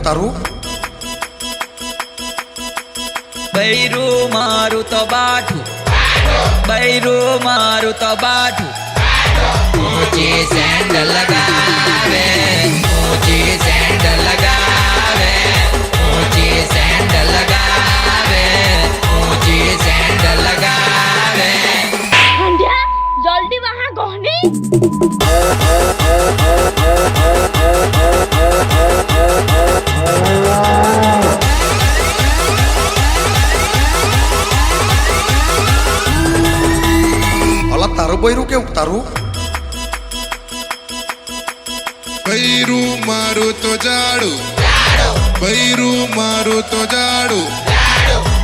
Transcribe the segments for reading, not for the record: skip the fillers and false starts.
તારું બૈરું મારું તો બાઠું બૈરું મારું તો બાઠું ઊંચી સેન્ડલ લગાવે ઊંચી સેન્ડલ લગાવે ઊંચી સેન્ડલ લગાવે ઊંચી સેન્ડલ લગાવે जल्दी वहाँ गहनी અલા તારું બૈરું કેવું તારું બૈરું મારું તો જાડું બૈરું મારું તો જાડું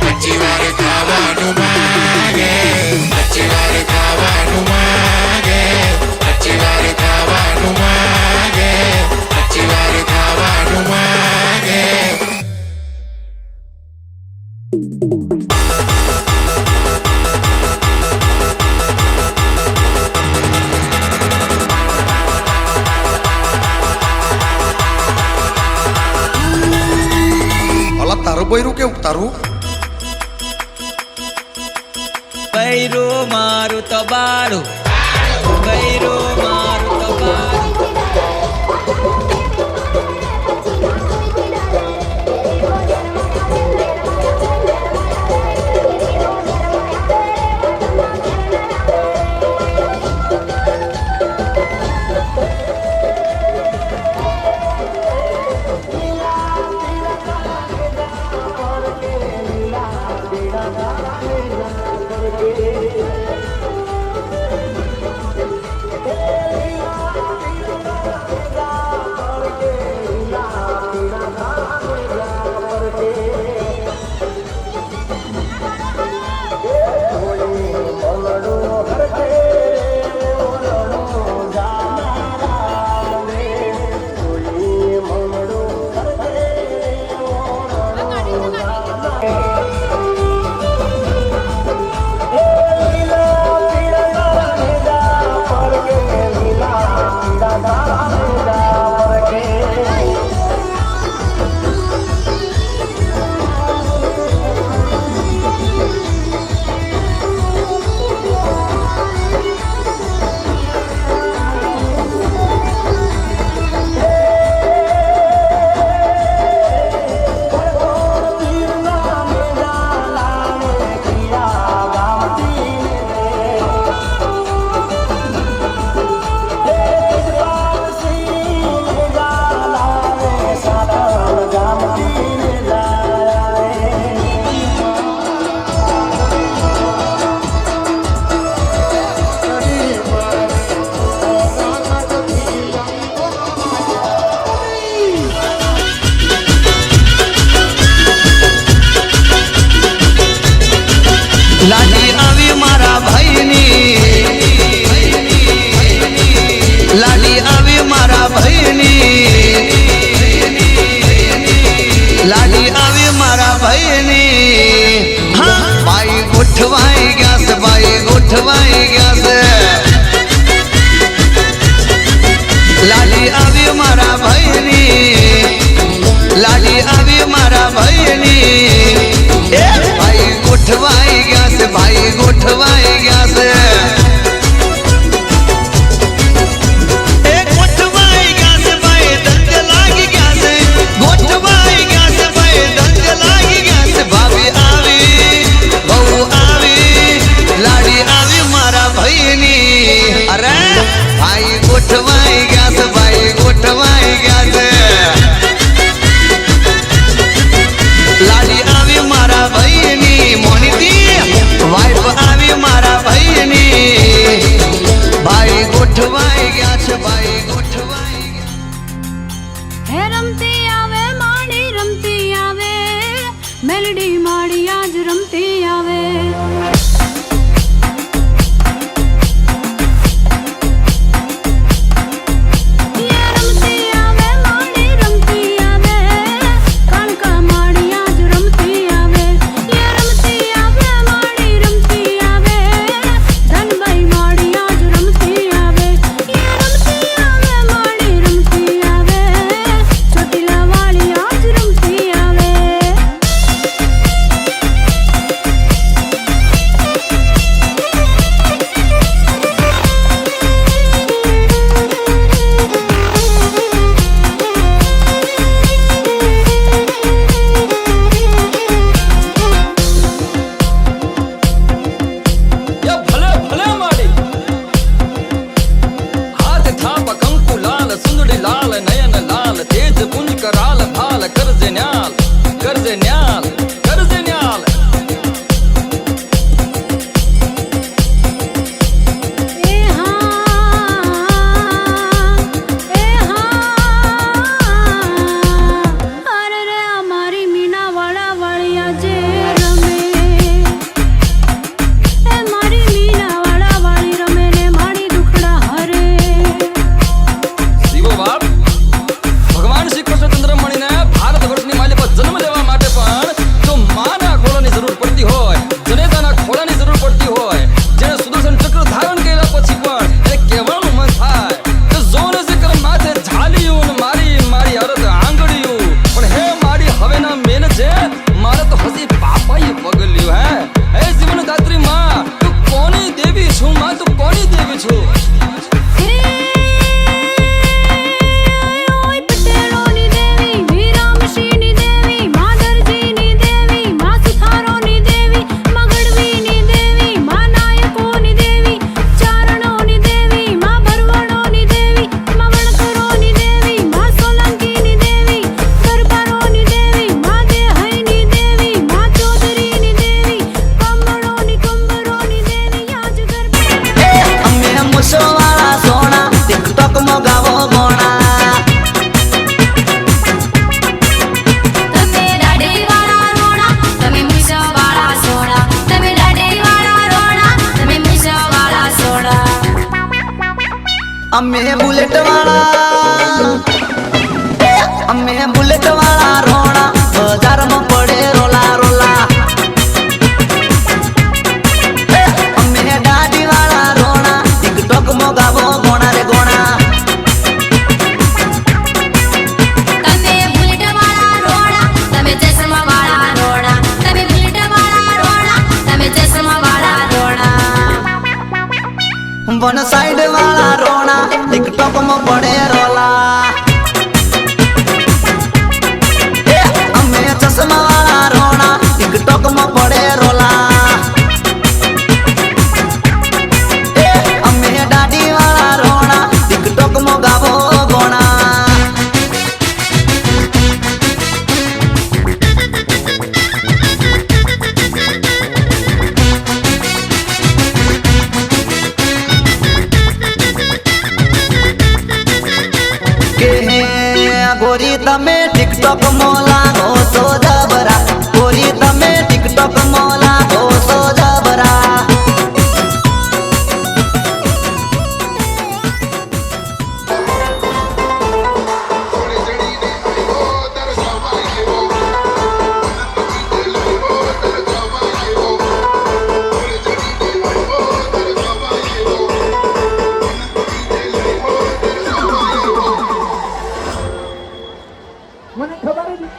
પચી વાર ખાવાનું માંગે પચી વાર ખાવાનું માંગે પચી વાર ખાવાનું માંગે પચી વાર ખાવાનું માંગે અલા તારું બૈરું કેવું તારું બૈરું મારું તો બાળું બૈરું મારું તો બાળું લાડી આવી મારા ભાઈની લાડી આવી મારા ભાઈની લાડી આવી મારા ભાઈની હા ભાઈ ગોઠવાઈ ગયા છે ભાઈ ગોઠવાઈ ગયા છે લાડી આવી મારા ભાઈની લાડી આવી મારા ભાઈની એ ભાઈ ગોઠવાઈ ગયા છે ભાઈ ગોઠવાઈ ગયા છે એ ગોઠવાઈ ગયા છે ભાઈ દંડ લાગી ગયા છે ગોઠવાઈ ગયા છે ભાઈ દંડ લાગી ગયા છે ભાભી આવી બહુ આવી લાડી આવી મારા ભાઈની અરે ભાઈ ગોઠવાઈ ગયા છે ભાઈ ગોઠવાઈ ગયા છે લાડી આવી મારા ભાઈની મોનીતી વાઇફ આવી મારા ભાઈની ભાઈ ગોઠવાઈ ગયા છે ભાઈ ગોઠવાઈ ગયા હે રમતી આવે માડી રમતી આવે મેલડી માડી આજ રમતી આવે ચોટીલા વાળી આજ ન્યાલ કરજે ન્યાલ એ હા અરે રે અમારી મીના વાળા વાળિયા જે રમે એ મારી મીના વાળા વાળી રમે ને મારી દુખડા હરે શિવો બાપ ભગવાન શ્રી કૃષ્ણ ચંદ્રમણીને ભારત વર્ષની માલી પર જન્મ લેવા માટે પણ જો માના ખોળાની જરૂર પડતી હોય જનેતાના ખોળાની જરૂર પડતી હોય જેને સુદર્શન ચક્ર ધારણ કર્યા પછી પણ એને કહેવાનું મન થાય કે જોને શિખર માથે ઝાલ્યું ને મારી મારી હરત આંગળીયું પણ હે મારી હવેના મેન છે મારે તો હસી પાપાએ પગલ્યું હે જીવન દાત્રી માં તું કોની દેવી છું માં તું કોની દેવી છું ઓય પટેલોની દેવી વીરામશીની દેવી માદરજીની દેવી મા સુથારોની દેવી મગડવીની દેવી મા નાયકોની દેવી ચારણોની દેવી મા ભરવાડોની દેવી મા વણકરોની દેવી મા સોલંકીની દેવી દરબારોની દેવી મા દેહઈની દેવી મા ચૌધરીની દેવી કમળોની દેવી યાજગર અમે મુસવાળા સોના ટિકટોક માં ગાવો ગોણા તમે દાઢીવાળા રોણા તમે મીસવાળા સોડા તમે દાઢીવાળા રોણા તમે મીસવાળા સોડા અમે બુલેટ વાળા રોણા બજારમાં પડે રોલા રોલા અમે દાઢી વાળા રોણા ટિકટોક માં ગાવો ગોણા રે ગોણા તમે બુલેટવાળા રોણા તમે ચશ્માવાળા રોણા તમે બુલેટવાળા રોણા તમે ચશ્માવાળા રોણા વન સાઈડ વાળા રોણા ટિકટોક માં પડે રોલા અમે ચશ્મા વાળા રોણા ટિકટોક માં પડે રોલા અમે દાઢી વાળા રોણા ટિકટોક માં ગાવો ગોણા કે ગોરી તમે ટિકટોક માં લાગો છો જબરા ગોરી તમે ટિકટોક માં લાગો છો જબરા મને ખબર જ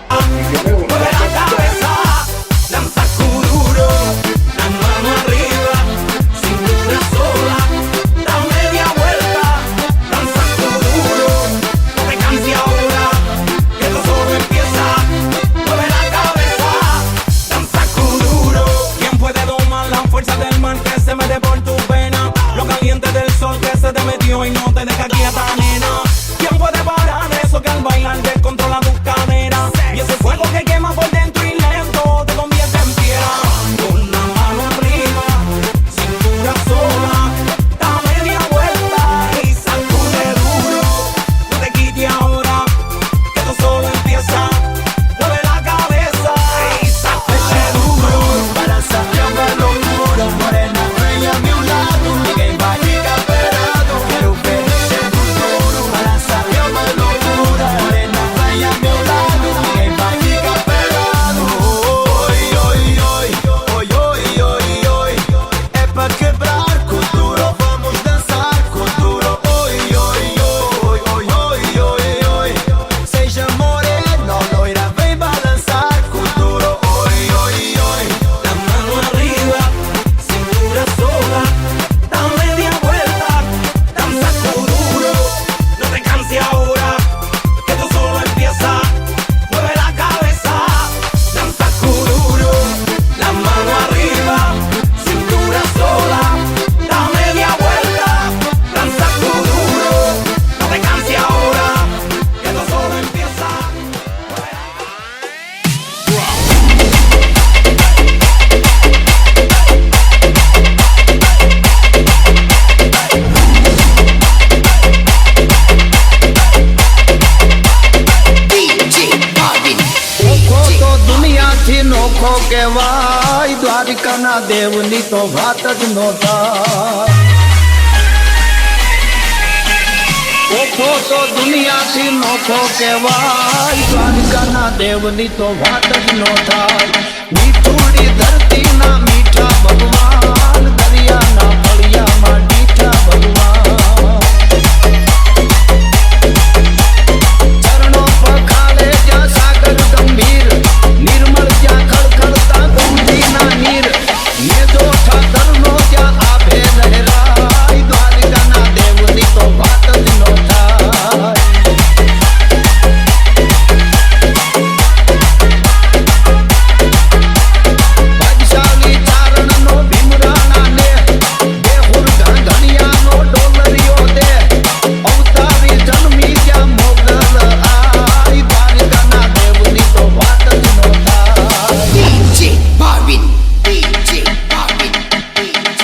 નોખો કહેવાય દ્વારિકાના દેવની તો વાત જ નો થાય ઓખો તો દુનિયાથી નોખો કહેવાય દ્વારિકાના દેવની તો વાત જ નો થાય મીઠુડી ધરતીના મીઠા ભગવાન દરિયાના ફળિયામાં મીઠા ભગવાન ચરણો પખાલે જ્યાં સાગર ગંભીર નિર્મળ જ્યાં ખળખળતા ગોમતીના નીર નેજો ઠાકરનો જ્યાં આભે લહેરાય દ્વારિકાના દેવની તો વાત જ નો થાય ભાગ્યશાળી ચારણનો ભીમરાણા ને બેહુર ઘણિયાનો ડોલરિયો દે અવતારી જન્મી જ્યાં મોગલ આય દ્વારિકાના દેવની તો વાત જ નો થાય DJ Bobby, DJ Bobby, DJ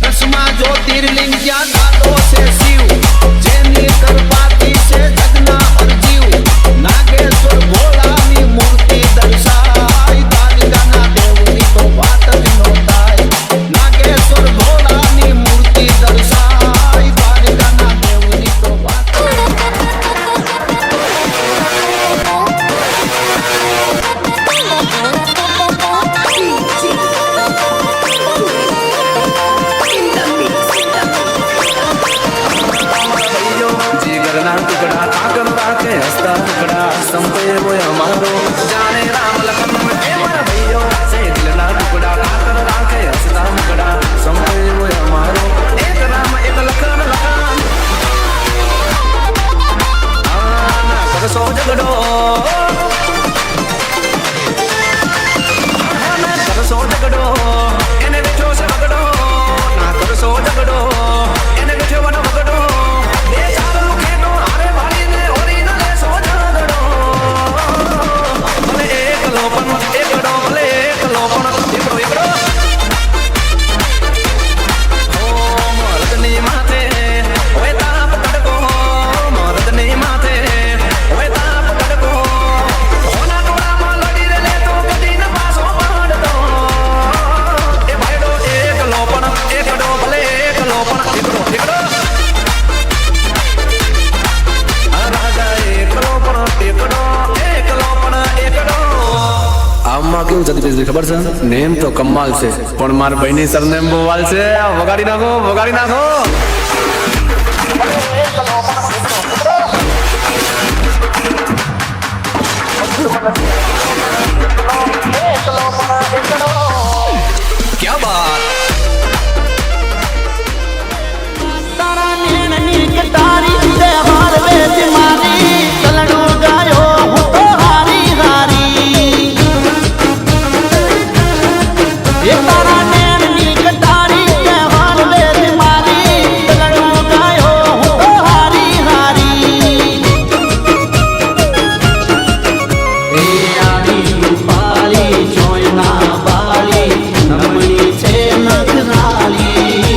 દસમા જ્યોતિર્લિંગ જ્યાં ગાતો છે શિવ જેની કૃપાથી છે જગના હરજીવ નાગેશ્વર ભોળાની મૂર્તિ દર્શાય દ્વારિકાના દેવની તો વાત જ નો થાય નાગેશ્વર ભોળાની મૂર્તિ દર્શાય દ્વારિકાના દેવની તો વાત જીગરના ટુકડા કાકર રાખે હસતા ટુકડા સંપે હોય અમારો જાણે રામ લખન એ મારા ભાઈઓ છે દિલના ટુકડા કાકર રાખે હસતા ટુકડા સંપે હોય અમારો એક રામ એક લખન લખન ના કરશો ઝઘડો ના કરશો ઝઘડો એને બેઠો છે વગડો ના કરશો ઝઘડો એને બેઠો વનો વગડો બે ચાર લુખેનો હારે વાળીને ઓરી ન લેશો ઝઘડો ભલે એકલો પણ એકડો ભલે એકલો પણ એકડો એકડો ઓ મરદની માથે ઓય તાપ કડકો મરદની માથે ઓય તાપ કડકો ઓના ટોળામાં લડી રે તો ગડી ન પાસો પડતો એ ભાઈડો એકલો પણ એકડો ભલે એકલો પણ એકડો એકડો આ રાજા એકલો પણ એકડો એકલો પણ એકડો આમાં કેવું જતી પેલી ખબર છે નેમ તો કમાલ છે પણ મારા ભાઈની સરનેમ બોવાલ છે વગાડી નાખો વગાડી નાખો ક્યા બાત તારા નેણની કટારી તે હારવે તે મારી કલડું ગાયો હું તો હારી હારી એ તારા નેણની કટારી તે હારવે તે મારી કલડું ગાયો હું તો હારી હારી એ આની રૂપાળી જોઈના બાળી નમણી છે નખરાળી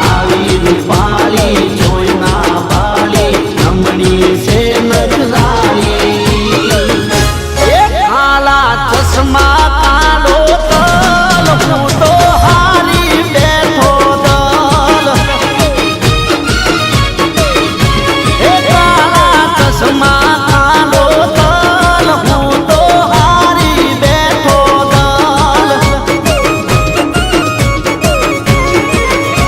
આવી રૂપાળી જોઈના બાળી નમણી છે નખરાળી એ કાલા ચશ્મા કાળો તલ હું તો હારી બેઠો દલ એ કાલા ચશ્મા કાળો તલ હું તો હારી બેઠો દલ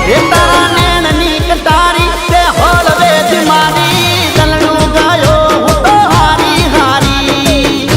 એ તારા નેણની કટારી તે હળવે જ મારી દલડું ગાયો હું તો હારી હારી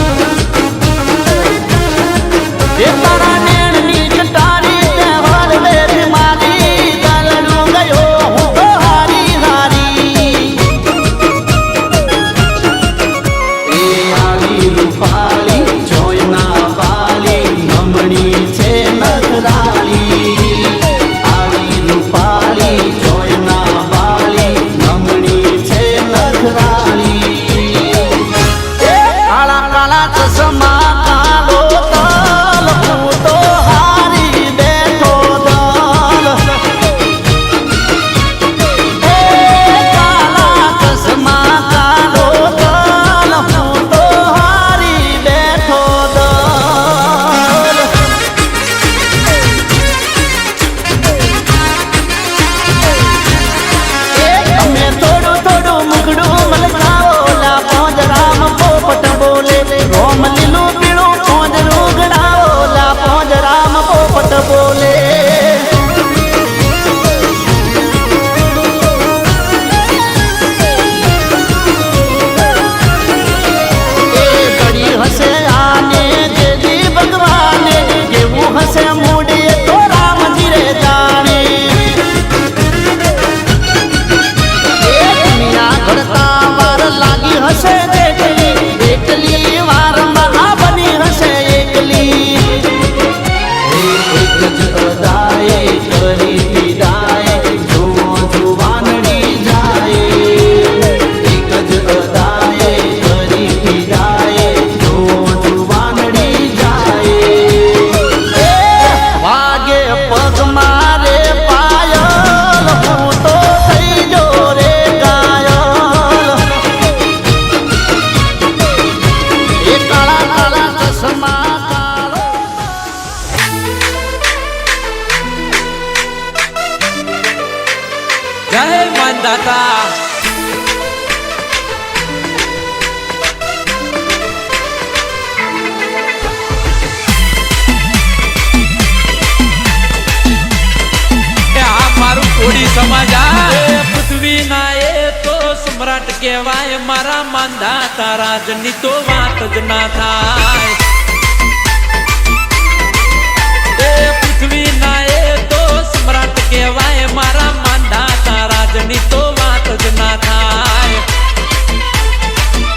કહેવાય મારા માંધાતા રાજની તો વાત જ ના થાય. એ પૃથ્વી ના એ તો સમ્રાટ કહેવાય મારા માંધાતા રાજની તો વાત જ ના થાય.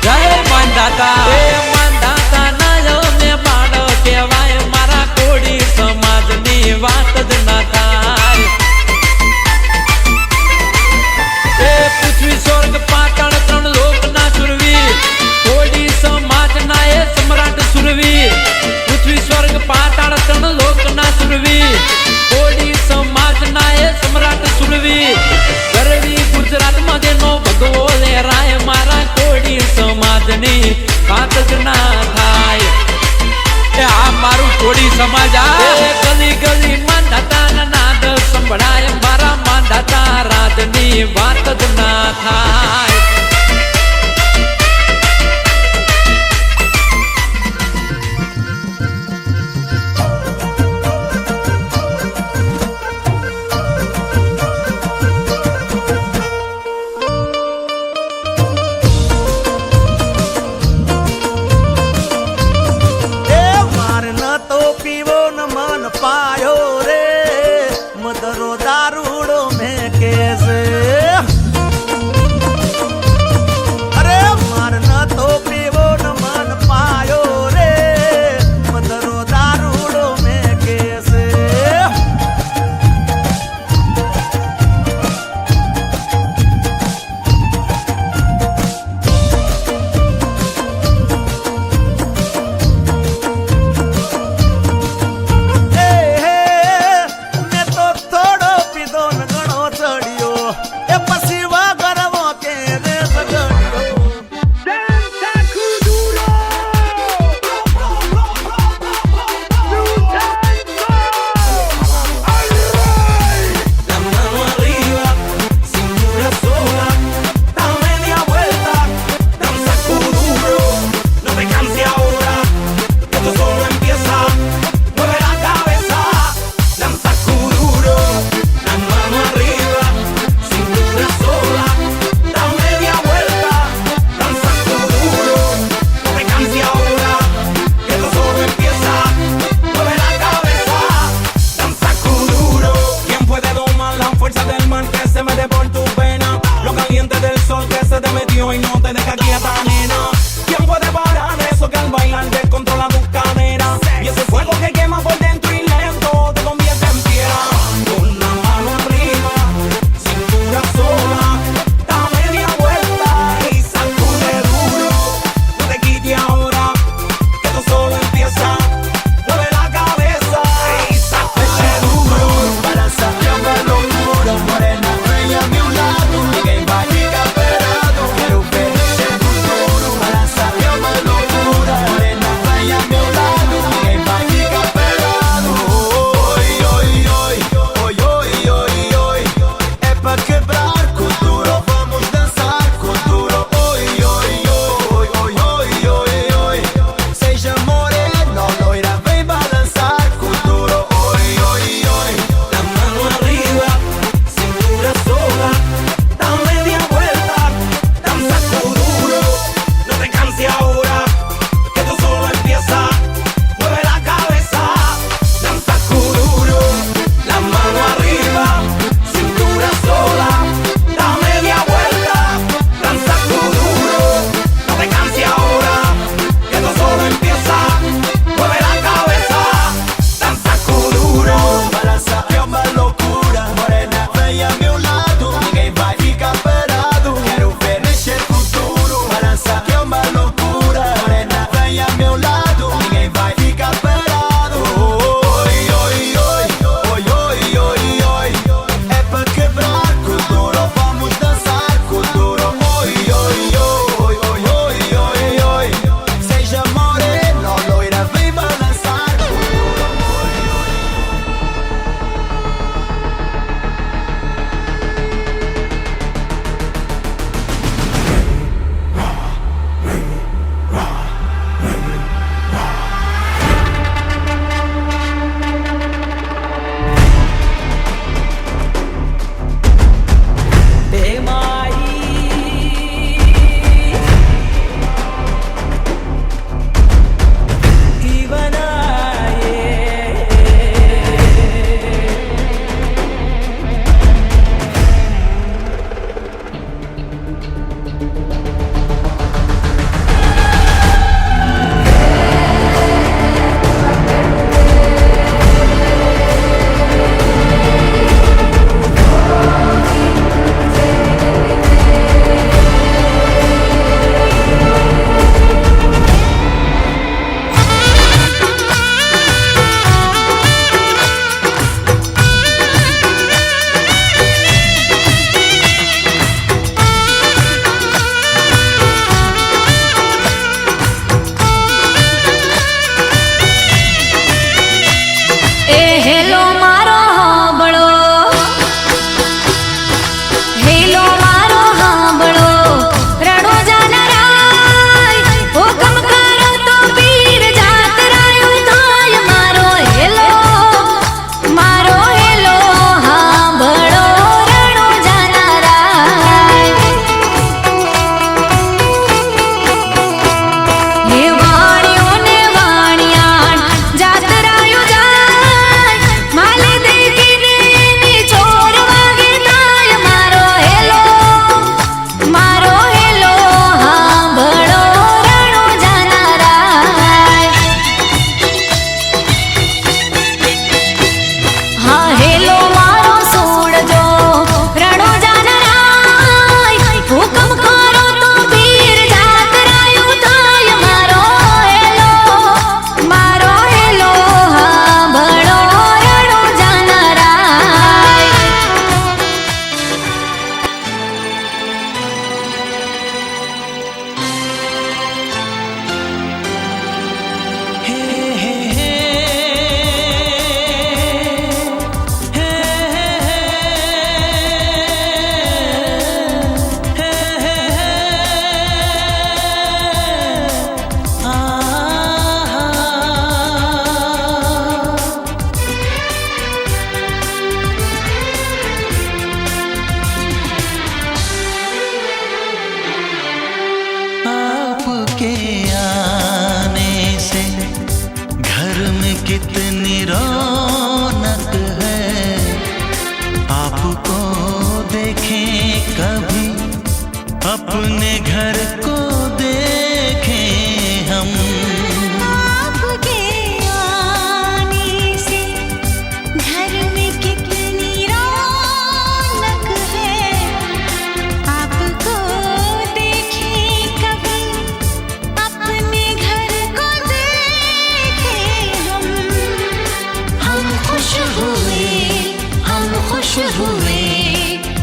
જય માંધાતા. એ માંધાતા ના મેં બાળ કહેવાય મારા કોળી સમાજની વાત જ ના થાય. એ પૃથ્વી સ્વર્ગ પાતાળ ત્રણ લોકના સુરવીર કોળી સમાજના એ સમ્રાટ સુરવીર. પૃથ્વી સ્વર્ગ પાતાળ ત્રણ લોકના સુરવીર કોળી સમાજના એ સમ્રાટ સુરવીર. ગરવી ગુજરાતમાં જેનો ભગવો લહેરાય મારા કોળી સમાજની વાત જ ના થાય. એ આ મારું કોળી સમાજ આ ગલી ગલી માંધાતા નાદ સંભળાય મારા માંધાતા રાજની વાત જ ના થાય. એ માર ન તો પીવો ન મન પાયો રે મદરો દારૂડો મેં કેસે कितनी रौनक है, आपको देखें कभी, अपने घर को देखें हम। आपके आने से घर में कितनी रौनक है, आपको देखें कभी, अपने घर को देखें हम। हम खुश हुए, हम खुश हुए,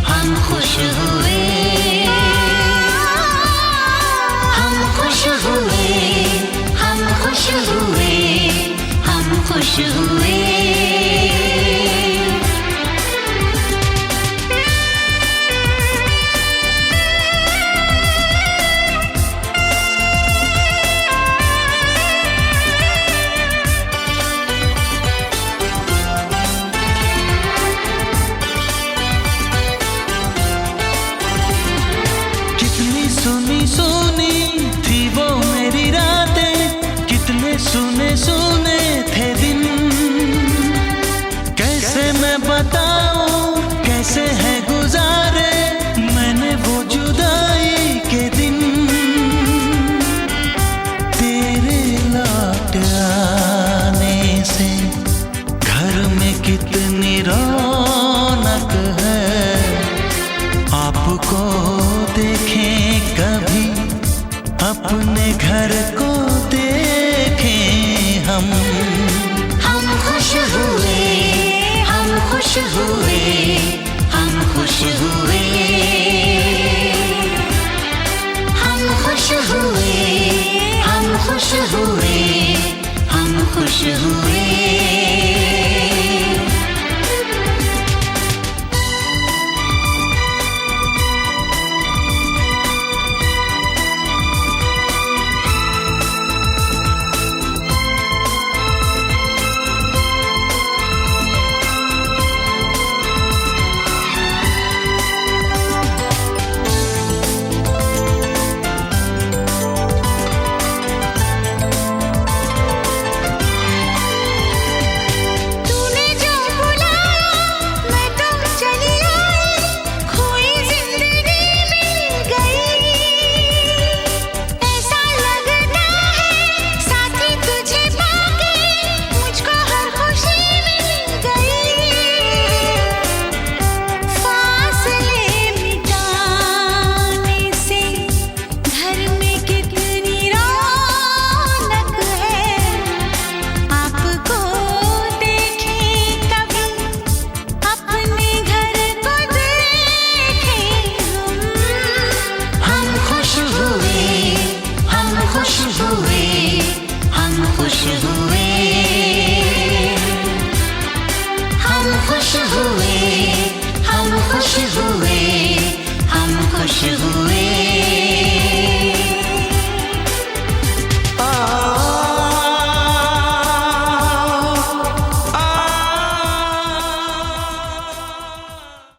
हम खुश हुए, हम खुश हुए, हम खुश हुए, हम खुश हुए। कितनी सुनी सुनी थी वो मेरी रातें, कितने सुने सुने थे दिन। कैसे मैं बताऊं कैसे है गुजारे मैंने वो जुदाई के दिन। तेरे लौट आने से घर में कितनी रौनक है, आपको देखें कभी, अपने घर को देखें हम। हम खुश हुए, हम खुश हुए, हम खुश हुए, हम खुश हुए, हम खुश हुए, हम खुश हुए।